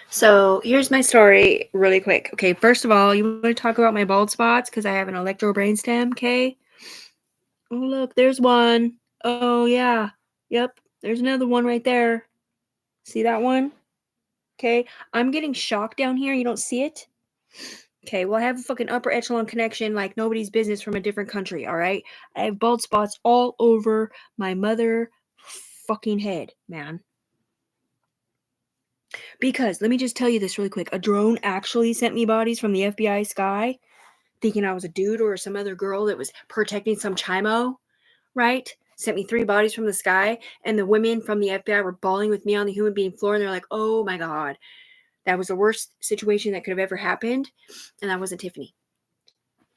So here's my story really quick. Okay, first of all, you want to talk about my bald spots because I have an electro brainstem, okay? Oh, look, there's one. Oh, yeah. Yep, there's another one right there. See that one? Okay, I'm getting shocked down here. You don't see it? Okay, well, I have a fucking upper echelon connection like nobody's business from a different country, all right? I have bald spots all over my mother fucking head, man. Because let me just tell you this really quick. A drone actually sent me bodies from the FBI sky thinking I was a dude or some other girl that was protecting some chimo, right? Sent me 3 bodies from the sky, and the women from the FBI were bawling with me on the human being floor, and they're like, "Oh my god, that was the worst situation that could have ever happened," and that wasn't Tiffany.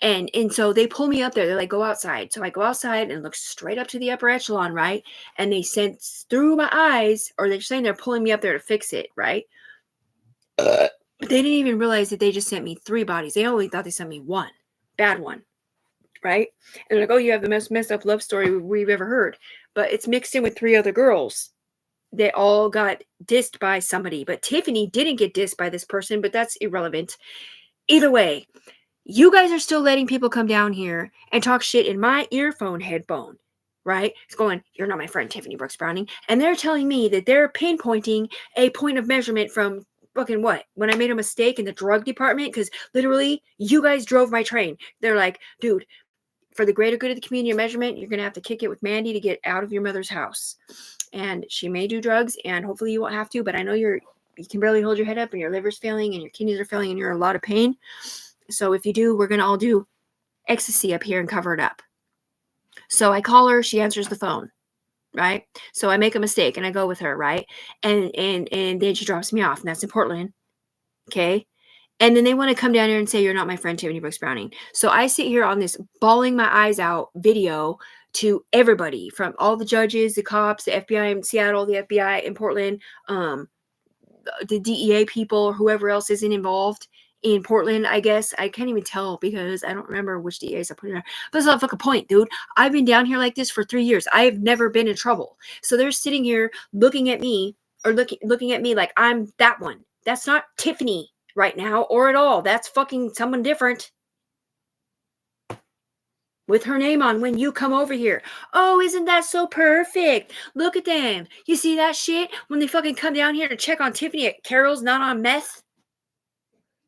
And so they pull me up there. They're like, "Go outside." So I go outside and look straight up to the upper echelon, right? And they sense through my eyes, or they're saying they're pulling me up there to fix it, right? But they didn't even realize that they just sent me 3 bodies. They only thought they sent me 1 bad one. Right? And they're like, "Oh, you have the most messed up love story we've ever heard." But it's mixed in with 3 other girls. They all got dissed by somebody, but Tiffany didn't get dissed by this person, but that's irrelevant. Either way, you guys are still letting people come down here and talk shit in my earphone headphone, right? It's going, "You're not my friend, Tiffany Brooks Browning." And they're telling me that they're pinpointing a point of measurement from fucking what? When I made a mistake in the drug department? Because literally, you guys drove my train. They're like, "Dude, for the greater good of the community measurement, you're going to have to kick it with Mandy to get out of your mother's house. And she may do drugs, and hopefully you won't have to, but I know you can barely hold your head up, and your liver's failing, and your kidneys are failing, and you're in a lot of pain. So if you do, we're going to all do ecstasy up here and cover it up." So I call her. She answers the phone, right? So I make a mistake, and I go with her, right? And then she drops me off, and that's in Portland, okay? And then they want to come down here and say, "You're not my friend, Tiffany Brooks Browning." So I sit here on this bawling my eyes out video to everybody, from all the judges, the cops, the FBI in Seattle, the FBI in Portland, the DEA people, or whoever else isn't involved in Portland, I guess. I can't even tell because I don't remember which DEAs I put in there. But it's not a fucking point, dude. I've been down here like this for 3 years. I have never been in trouble. So they're sitting here looking at me, or looking at me like I'm that one. That's not Tiffany right now, or at all. That's fucking someone different with her name on when you come over here. "Oh, isn't that so perfect? Look at them. You see that shit? When they fucking come down here to check on Tiffany at Carol's not on meth,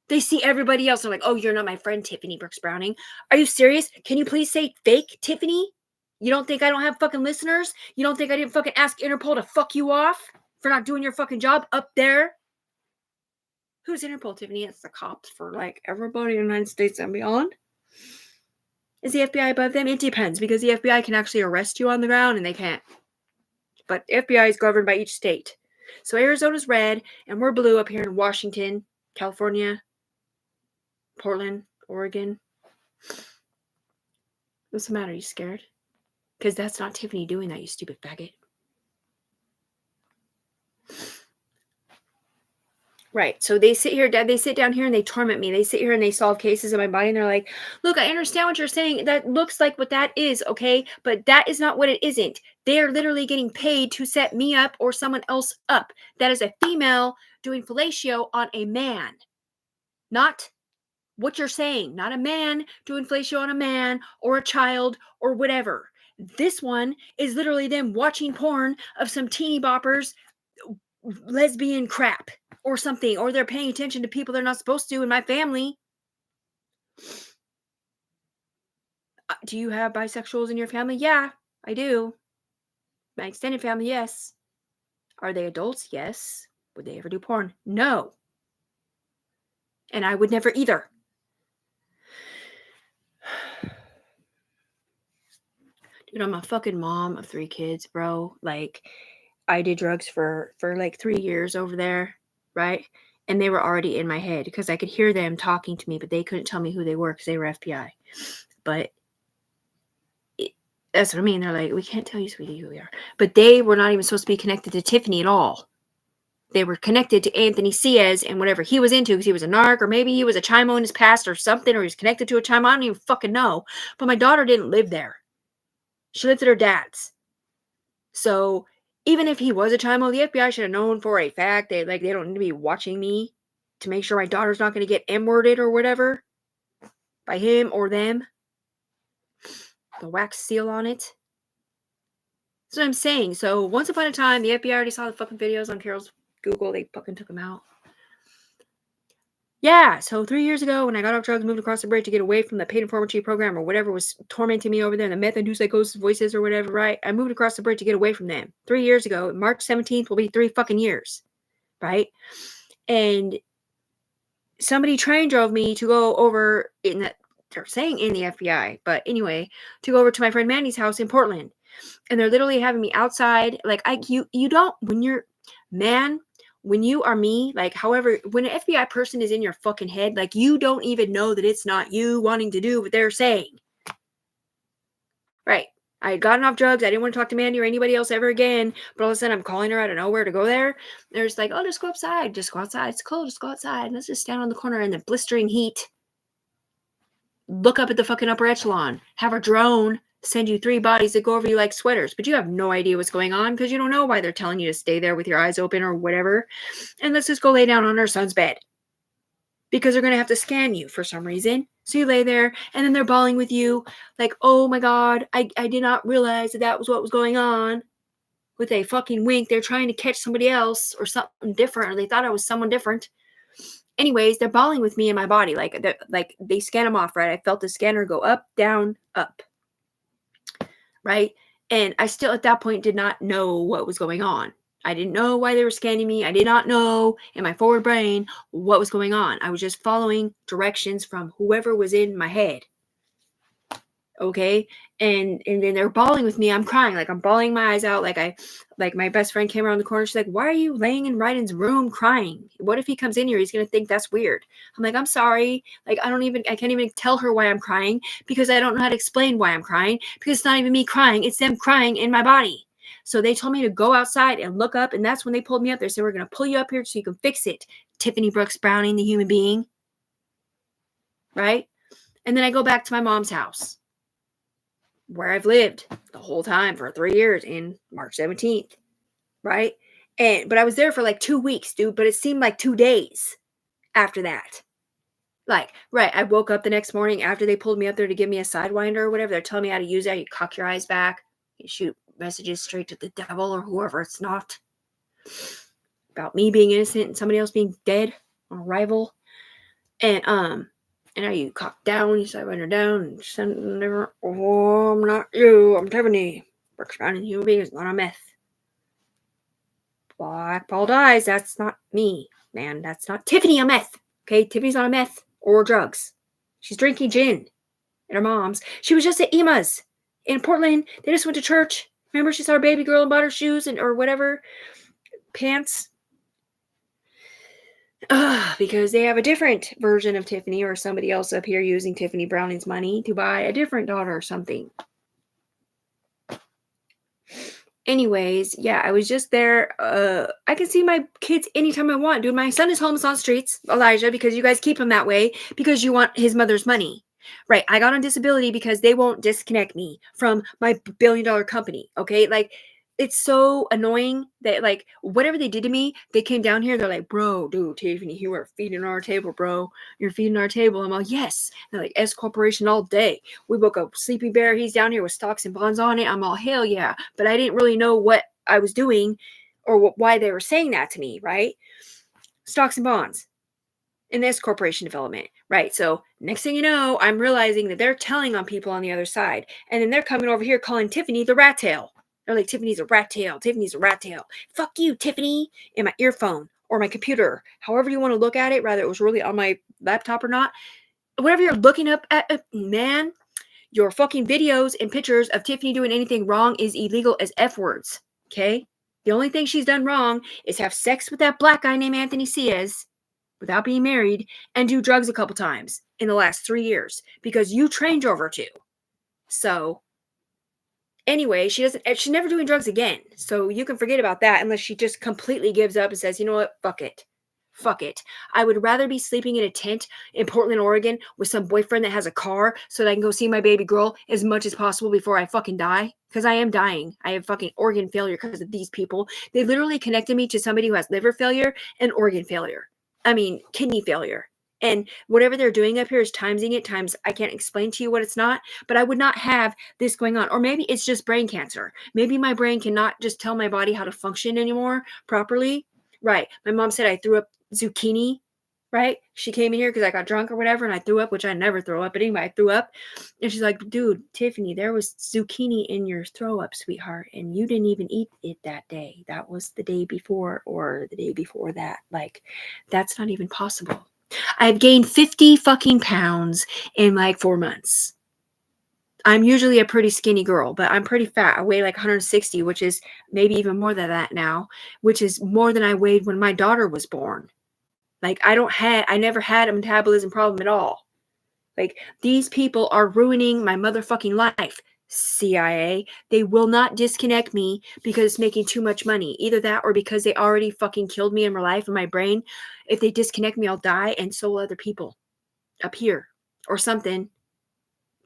they see everybody else. They're like, 'Oh, you're not my friend, Tiffany Brooks Browning.' Are you serious? Can you please say fake Tiffany? You don't think I don't have fucking listeners? You don't think I didn't fucking ask Interpol to fuck you off for not doing your fucking job up there?" Who's Interpol, Tiffany? It's the cops for like everybody in the United States and beyond. Is the FBI above them? It depends, because the FBI can actually arrest you on the ground and they can't. But the FBI is governed by each state. So Arizona's red and we're blue up here in Washington, California, Portland, Oregon. What's the matter? You scared? Because that's not Tiffany doing that, you stupid faggot. Right. So they sit down here and they torment me. They sit here and they solve cases in my body, and they're like, "Look, I understand what you're saying. That looks like what that is, okay? But that is not what it isn't. They are literally getting paid to set me up or someone else up. That is a female doing fellatio on a man. Not what you're saying. Not a man doing fellatio on a man or a child or whatever. This one is literally them watching porn of some teeny boppers lesbian crap or something, or they're paying attention to people they're not supposed to in my family. Do you have bisexuals in your family? Yeah, I do. My extended family, yes. Are they adults? Yes. Would they ever do porn? No. And I would never either. Dude, I'm a fucking mom of 3 kids, bro. Like, I did drugs for like 3 years over there, right? And they were already in my head because I could hear them talking to me, but they couldn't tell me who they were because they were FBI. But that's what I mean. They're like, "We can't tell you, sweetie, who we are." But they were not even supposed to be connected to Tiffany at all. They were connected to Anthony Ciaz and whatever he was into, because he was a narc, or maybe he was a chimo in his past or something, or he was connected to a chimo. I don't even fucking know. But my daughter didn't live there. She lived at her dad's. So Even if he was a chimo, the FBI should have known for a fact that they don't need to be watching me to make sure my daughter's not going to get M-worded or whatever by him or them. The wax seal on it. That's what I'm saying. So once upon a time, the FBI already saw the fucking videos on Carol's Google. They fucking took them out. Yeah, so 3 years ago, when I got off drugs, moved across the bridge to get away from the paid informancy program or whatever was tormenting me over there, the meth induced psychosis voices or whatever, right? I moved across the bridge to get away from them 3 years ago. March 17th will be 3 fucking years, right? And somebody train drove me to go over they're saying in the FBI, but anyway, to go over to my friend Mandy's house in Portland. And they're literally having me outside. You don't, when you're, man, when you are me, however, when an FBI person is in your fucking head, you don't even know that it's not you wanting to do what they're saying. Right. I had gotten off drugs. I didn't want to talk to Mandy or anybody else ever again. But all of a sudden, I'm calling her out of nowhere to go there. They're just like, oh, just go outside. Just go outside. It's cold. Just go outside. Let's just stand on the corner in the blistering heat. Look up at the fucking upper echelon. Have a drone send you 3 bodies that go over you like sweaters, but you have no idea what's going on because you don't know why they're telling you to stay there with your eyes open or whatever. And let's just go lay down on our son's bed because they're going to have to scan you for some reason. So you lay there and then they're bawling with you like, oh my God, I did not realize that was what was going on. With a fucking wink, they're trying to catch somebody else or something different, or they thought I was someone different. Anyways, they're bawling with me in my body. They scan them off, right? I felt the scanner go up, down, up. Right? And I still at that point did not know what was going on. I didn't know why they were scanning me. I did not know in my forward brain what was going on. I was just following directions from whoever was in my head. Okay? And then they're bawling with me. I'm crying. I'm bawling my eyes out. My best friend came around the corner. She's like, why are you laying in Ryden's room crying? What if he comes in here? He's going to think that's weird. I'm like, I'm sorry. I can't even tell her why I'm crying because I don't know how to explain why I'm crying because it's not even me crying. It's them crying in my body. So they told me to go outside and look up. And that's when they pulled me up there. So we're going to pull you up here so you can fix it. Tiffany Brooks Browning, the human being. Right? And then I go back to my mom's house, where I've lived the whole time for 3 years in March 17th. Right? But I was there for 2 weeks, dude, but it seemed like 2 days after that. Right, I woke up the next morning after they pulled me up there to give me a sidewinder or whatever. They're telling me how to use it. You cock your eyes back. You shoot messages straight to the devil or whoever it's not. About me being innocent and somebody else being dead on arrival. And now you cock down, you sidewinder down, and send never. Oh, I'm not you. I'm Tiffany. Brooks Browning, human being is not a myth. Black balled eyes. That's not me, man. That's not Tiffany a meth. Okay, Tiffany's not a meth or drugs. She's drinking gin at her mom's. She was just at Ema's in Portland. They just went to church. Remember, she saw her baby girl and bought her shoes or whatever, pants. Because they have a different version of Tiffany or somebody else up here using Tiffany Browning's money to buy a different daughter or something. Anyways, yeah, I was just there. I can see my kids anytime I want, dude. My son is homeless on streets, Elijah, because you guys keep him that way because you want his mother's money. Right. I got on disability because they won't disconnect me from my billion-dollar company. Okay. It's so annoying that whatever they did to me, they came down here. They're like, bro, dude, Tiffany, you are feeding our table, bro. You're feeding our table. I'm like, yes. They're like, S Corporation all day. We woke up Sleepy Bear. He's down here with stocks and bonds on it. I'm all, hell yeah. But I didn't really know what I was doing or why they were saying that to me, right? Stocks and bonds in this corporation development, right? So next thing you know, I'm realizing that they're telling on people on the other side. And then they're coming over here calling Tiffany the rat tail. They're like, Tiffany's a rat tail. Tiffany's a rat tail. Fuck you, Tiffany. In my earphone or my computer. However you want to look at it, rather it was really on my laptop or not. Whatever you're looking up at, man, your fucking videos and pictures of Tiffany doing anything wrong is illegal as F words. Okay? The only thing she's done wrong is have sex with that black guy named Anthony Ciaz without being married and do drugs a couple times in the last 3 years because you trained over to. So anyway, she's never doing drugs again. So you can forget about that unless she just completely gives up and says, you know what, fuck it. Fuck it. I would rather be sleeping in a tent in Portland, Oregon with some boyfriend that has a car so that I can go see my baby girl as much as possible before I fucking die. Because I am dying. I have fucking organ failure because of these people. They literally connected me to somebody who has liver failure and organ failure. I mean, kidney failure. And whatever they're doing up here is timesing it times I can't explain to you what it's not, but I would not have this going on. Or maybe it's just brain cancer. Maybe my brain cannot just tell my body how to function anymore properly. Right. My mom said I threw up zucchini, right? She came in here because I got drunk or whatever, and I threw up, which I never throw up. But anyway, I threw up. And she's like, dude, Tiffany, there was zucchini in your throw up, sweetheart. And you didn't even eat it that day. That was the day before or the day before that. Like, that's not even possible. I've gained 50 fucking pounds in like 4 months. I'm usually a pretty skinny girl, but I'm pretty fat. I weigh like 160, which is maybe even more than that now, which is more than I weighed when my daughter was born. Like I never had a metabolism problem at all. Like these people are ruining my motherfucking life. CIA, they will not disconnect me because it's making too much money. Either that or because they already fucking killed me in my life and my brain. If they disconnect me, I'll die and so will other people up here or something.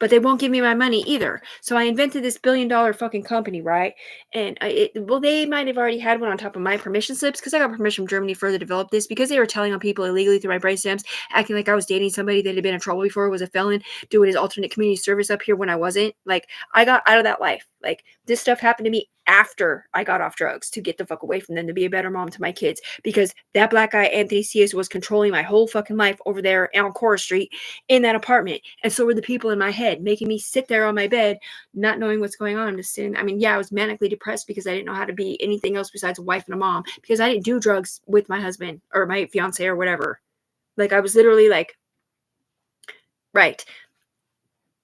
But they won't give me my money either. So I invented this $1 billion fucking company, right? And they might have already had one on top of my permission slips because I got permission from Germany to further develop this because they were telling on people illegally through my brain stems, acting like I was dating somebody that had been in trouble before, was a felon, doing his alternate community service up here when I wasn't. Like, I got out of that life. Like, this stuff happened to me after I got off drugs to get the fuck away from them, to be a better mom to my kids, because that black guy, Anthony Cias, was controlling my whole fucking life over there on Cora Street in that apartment. And so were the people in my head, making me sit there on my bed, not knowing what's going on. I'm just sitting. I mean, yeah, I was manically depressed because I didn't know how to be anything else besides a wife and a mom, because I didn't do drugs with my husband or my fiance or whatever. Like, I was literally like, right.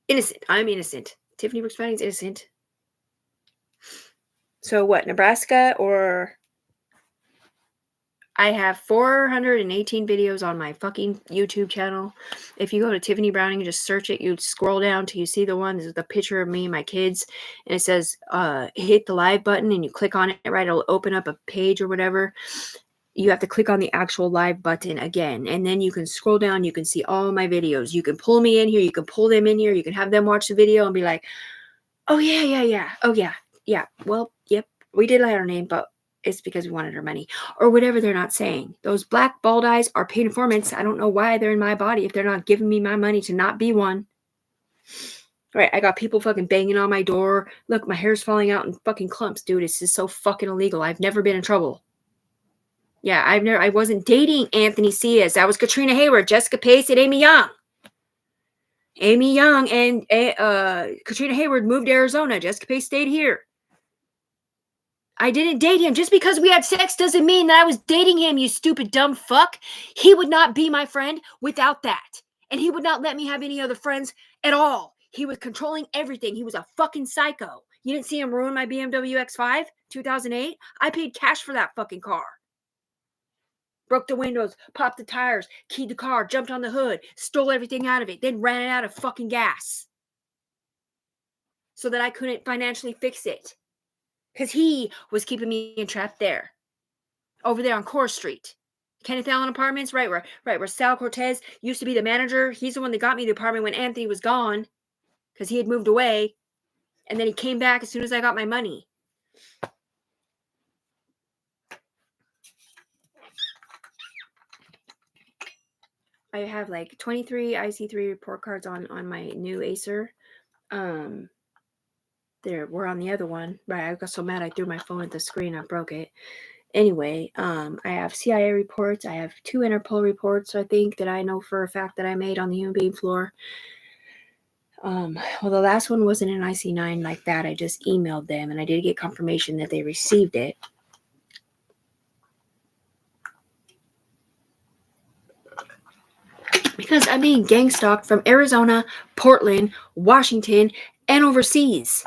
Innocent. I'm innocent. Tiffany Brooks Fanning's innocent. So what, Nebraska or... I have 418 videos on my fucking YouTube channel. If you go to Tiffany Browning and just search it, you scroll down till you see the one. This is the picture of me and my kids. And it says, hit the live button and you click on it, right? It'll open up a page or whatever. You have to click on the actual live button again. And then you can scroll down. You can see all my videos. You can pull me in here. You can pull them in here. You can have them watch the video and be like, oh, yeah. Oh, yeah. Yeah. Well, yep. We did let her name, but it's because we wanted her money or whatever they're not saying. Those black bald eyes are paid informants. I don't know why they're in my body if they're not giving me my money to not be one. Right, I got people fucking banging on my door. Look, my hair's falling out in fucking clumps, dude. It's just so fucking illegal. I've never been in trouble. Yeah, I wasn't dating Anthony Cias. That was Katrina Hayward, Jessica Pace, and Amy Young. Amy Young and Katrina Hayward moved to Arizona. Jessica Pace stayed here. I didn't date him. Just because we had sex doesn't mean that I was dating him, you stupid dumb fuck. He would not be my friend without that. And he would not let me have any other friends at all. He was controlling everything. He was a fucking psycho. You didn't see him ruin my BMW X5 2008? I paid cash for that fucking car. Broke the windows, popped the tires, keyed the car, jumped on the hood, stole everything out of it, then ran it out of fucking gas. So that I couldn't financially fix it. Because he was keeping me entrapped there. Over there on Cora Street. Kenneth Allen Apartments, right where Sal Cortez used to be the manager. He's the one that got me the apartment when Anthony was gone. Because he had moved away. And then he came back as soon as I got my money. I have like 23 IC3 report cards on my new Acer. There were on the other one. Right, I got so mad I threw my phone at the screen. I broke it. Anyway, I have CIA reports. I have 2 Interpol reports, I think, that I know for a fact that I made on the human being floor. Well, the last one wasn't an IC9 like that. I just emailed them, and I did get confirmation that they received it. Because I'm being gang stalked from Arizona, Portland, Washington, and overseas.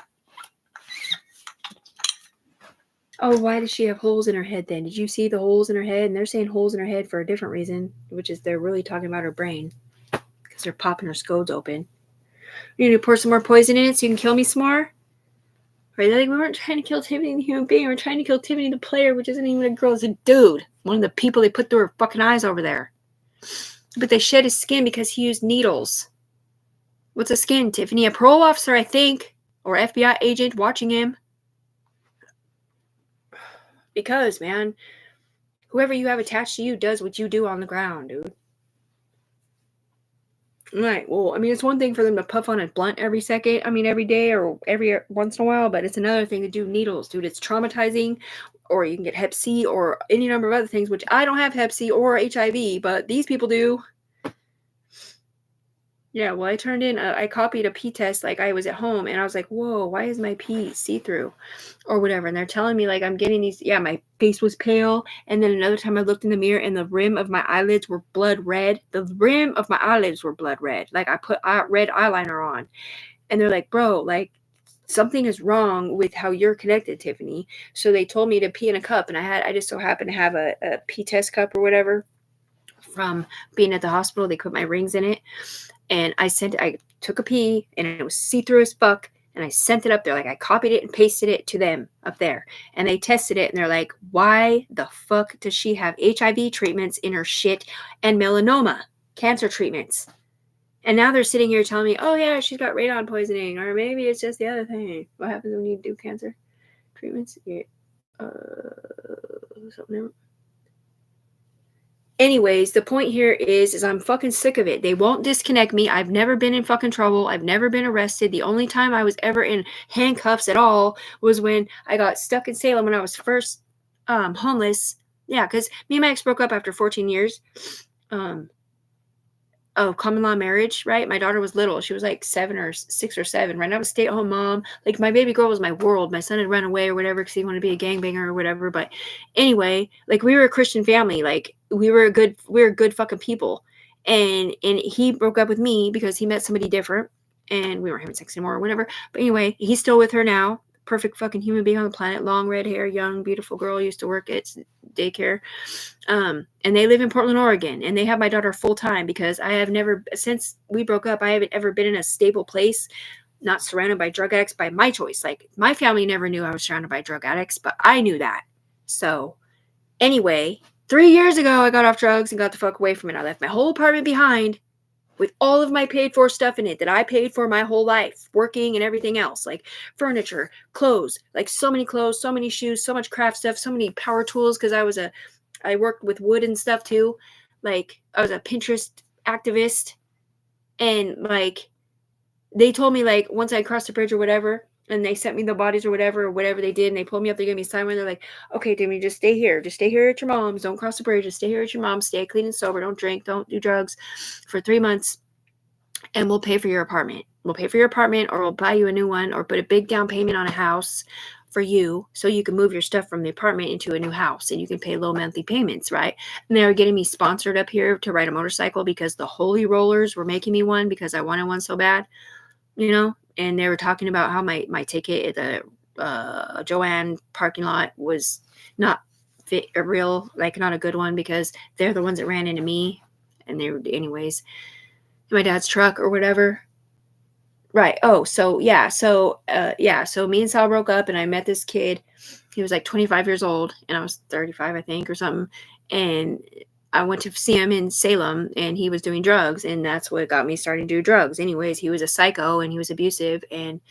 Oh, why does she have holes in her head then? Did you see the holes in her head? And they're saying holes in her head for a different reason, which is they're really talking about her brain. Because they're popping her scodes open. You need to pour some more poison in it so you can kill me some more? Right? Like, we weren't trying to kill Tiffany the human being. We're trying to kill Tiffany the player, which isn't even a girl, it's a dude. One of the people they put through her fucking eyes over there. But they shed his skin because he used needles. What's a skin, Tiffany? A parole officer, I think, or FBI agent watching him. Because, man, whoever you have attached to you does what you do on the ground, dude. Right. Well, I mean, it's one thing for them to puff on a blunt every day or every once in a while, but it's another thing to do needles, dude. It's traumatizing, or you can get Hep C or any number of other things, which I don't have Hep C or HIV, but these people do. Yeah, well, I copied a pee test like I was at home, and I was like, whoa, why is my pee see-through or whatever? And they're telling me like I'm getting these, yeah, my face was pale. And then another time I looked in the mirror and the rim of my eyelids were blood red. The rim of my eyelids were blood red. Like I put red eyeliner on. And they're like, bro, like something is wrong with how you're connected, Tiffany. So they told me to pee in a cup, and I just so happened to have a pee test cup or whatever from being at the hospital. They put my rings in it. And I took a pee, and it was see-through as fuck, and I sent it up there. Like, I copied it and pasted it to them up there. And they tested it, and they're like, why the fuck does she have HIV treatments in her shit and melanoma cancer treatments? And now they're sitting here telling me, oh, yeah, she's got radon poisoning, or maybe it's just the other thing. What happens when you do cancer treatments? Yeah. Something. Anyways, the point here is I'm fucking sick of it. They won't disconnect me. I've never been in fucking trouble. I've never been arrested. The only time I was ever in handcuffs at all was when I got stuck in Salem when I was first homeless. Yeah, because me and my ex broke up after 14 years. Of common law marriage, right? My daughter was little. She was like 6 or 7, right? I was a stay-at-home mom. Like, my baby girl was my world. My son had run away or whatever because he wanted to be a gangbanger or whatever. But anyway, like, we were a Christian family. Like, we were good fucking people. And he broke up with me because he met somebody different, and we weren't having sex anymore or whatever. But anyway, he's still with her now. Perfect fucking human being on the planet. Long red hair, young, beautiful girl. Used to work at daycare. And they live in Portland, Oregon, and they have my daughter full time because I have never, since we broke up, I haven't ever been in a stable place, not surrounded by drug addicts by my choice. Like, my family never knew I was surrounded by drug addicts, but I knew that. So anyway, 3 years ago, I got off drugs and got the fuck away from it. I left my whole apartment behind with all of my paid for stuff in it that I paid for my whole life, working and everything else, like furniture, clothes, like so many clothes, so many shoes, so much craft stuff, so many power tools. Cause I worked with wood and stuff too. Like, I was a Pinterest activist, and like, they told me like once I crossed the bridge or whatever, and they sent me the bodies or whatever they did, and they pulled me up, they gave me a sign where they're like, okay, Demi, just stay here at your mom's, don't cross the bridge, just stay here at your mom's, stay clean and sober, don't drink, don't do drugs for 3 months, and we'll pay for your apartment. Or we'll buy you a new one, or put a big down payment on a house for you so you can move your stuff from the apartment into a new house, and you can pay low monthly payments, right? And they were getting me sponsored up here to ride a motorcycle because the Holy Rollers were making me one because I wanted one so bad, and they were talking about how my ticket at the Joanne parking lot was not real, like not a good one, because they're the ones that ran into me, and they were anyways my dad's truck or whatever. Right. Oh, so yeah. So me and Sal broke up, and I met this kid. He was like 25 years old, and I was 35, I think, or something. And I went to see him in Salem, and he was doing drugs, and that's what got me starting to do drugs. Anyways, he was a psycho, and he was abusive, and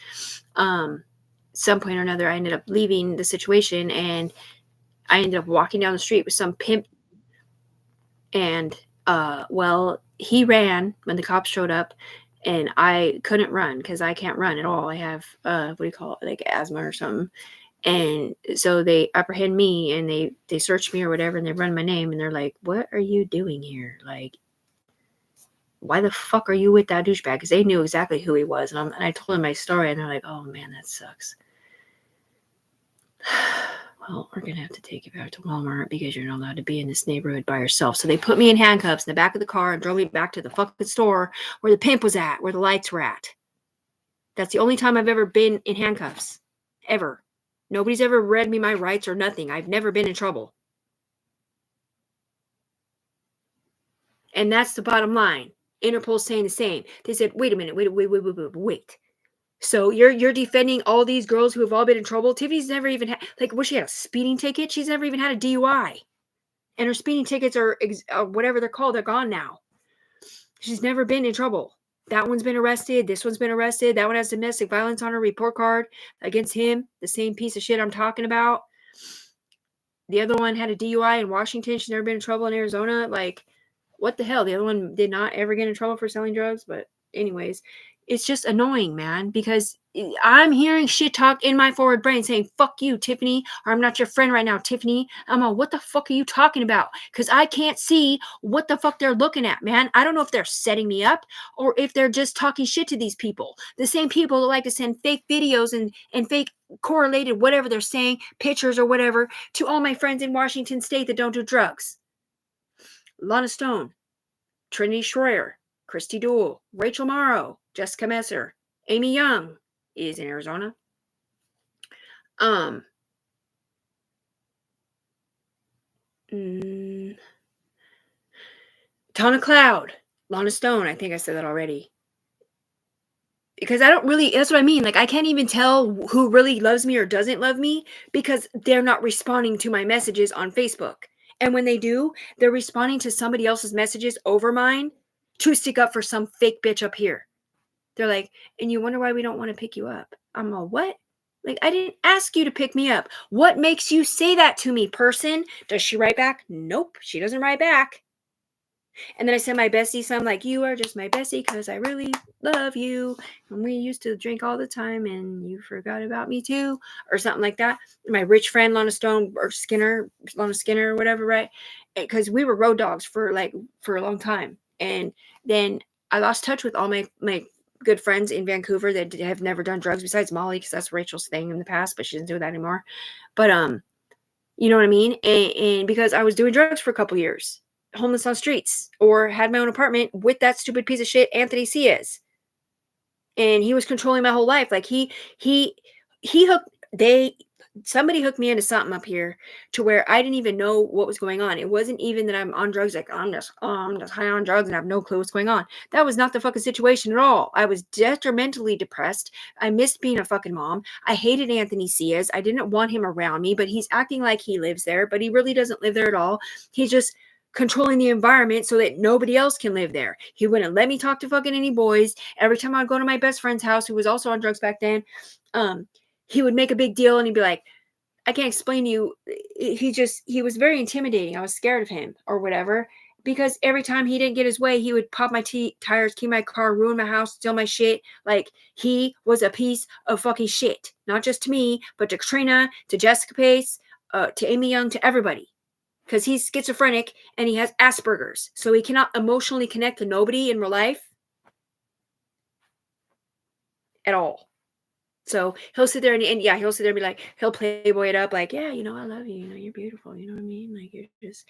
some point or another, I ended up leaving the situation, and I ended up walking down the street with some pimp, and well, he ran when the cops showed up, and I couldn't run because I can't run at all. I have what do you call it, like asthma or something. And so they apprehend me, and they search me or whatever, and they run my name, and they're like, what are you doing here? Like, why the fuck are you with that douchebag? Because they knew exactly who he was. And I told them my story, and they're like, oh man, that sucks. Well, we're going to have to take you back to Walmart because you're not allowed to be in this neighborhood by yourself. So they put me in handcuffs in the back of the car and drove me back to the fucking store where the pimp was at, where the lights were at. That's the only time I've ever been in handcuffs. Ever. Nobody's ever read me my rights or nothing. I've never been in trouble. And that's the bottom line. Interpol's saying the same. They said, wait a minute, wait. So you're defending all these girls who have all been in trouble? Tiffany's never even had, like, was she had a speeding ticket? She's never even had a DUI. And her speeding tickets are whatever they're called, they're gone now. She's never been in trouble. That one's been arrested. This one's been arrested. That one has domestic violence on her report card against him, the same piece of shit I'm talking about. The other one had a DUI in Washington. She's never been in trouble in Arizona. Like, what the hell? The other one did not ever get in trouble for selling drugs. But anyways, it's just annoying, man, because I'm hearing shit talk in my forward brain saying, fuck you, Tiffany, or I'm not your friend right now, Tiffany. I'm all, what the fuck are you talking about? Because I can't see what the fuck they're looking at, man. I don't know if they're setting me up or if they're just talking shit to these people. The same people that like to send fake videos and fake correlated whatever they're saying, pictures or whatever, to all my friends in Washington State that don't do drugs. Lana Stone, Trinity Schroyer, Christy Duell, Rachel Morrow, Jessica Messer, Amy Young is in Arizona. Tana Cloud, Lana Stone, I think I said that already. Because I don't really, that's what I mean. Like, I can't even tell who really loves me or doesn't love me because they're not responding to my messages on Facebook. And when they do, they're responding to somebody else's messages over mine to stick up for some fake bitch up here. They're like, and you wonder why we don't want to pick you up. I'm all, what? Like, I didn't ask you to pick me up. What makes you say that to me, person? Does she write back? Nope, she doesn't write back. And then I send my bestie some like, you are just my bestie because I really love you. And we used to drink all the time and you forgot about me too. Or something like that. My rich friend, Lana Stone or Lana Skinner or whatever, right? Because we were road dogs for a long time. And then I lost touch with all my good friends in Vancouver that have never done drugs besides Molly, because that's Rachel's thing in the past, but she doesn't do that anymore. But you know what I mean? And because I was doing drugs for a couple years, homeless on streets, or had my own apartment with that stupid piece of shit Anthony Ciaz, and he was controlling my whole life. Like he hooked somebody hooked me into something up here to where I didn't even know what was going on. It wasn't even that I'm on drugs, like I'm just high on drugs and I have no clue what's going on. That was not the fucking situation at all. I was detrimentally depressed. I missed being a fucking mom. I hated Anthony Ciaz. I didn't want him around me, but he's acting like he lives there, but he really doesn't live there at all. He's just controlling the environment so that nobody else can live there. He wouldn't let me talk to fucking any boys. Every time I'd go to my best friend's house, who was also on drugs back then, he would make a big deal and he'd be like, I can't explain to you. He was very intimidating. I was scared of him or whatever, because every time he didn't get his way, he would pop my tires, key my car, ruin my house, steal my shit. Like, he was a piece of fucking shit. Not just to me, but to Katrina, to Jessica Pace, to Amy Young, to everybody. Because he's schizophrenic and he has Asperger's. So he cannot emotionally connect to nobody in real life at all. So he'll sit there and he'll sit there and be like, he'll playboy it up like, yeah, I love you, you're beautiful, you know what I mean? Like, you're just,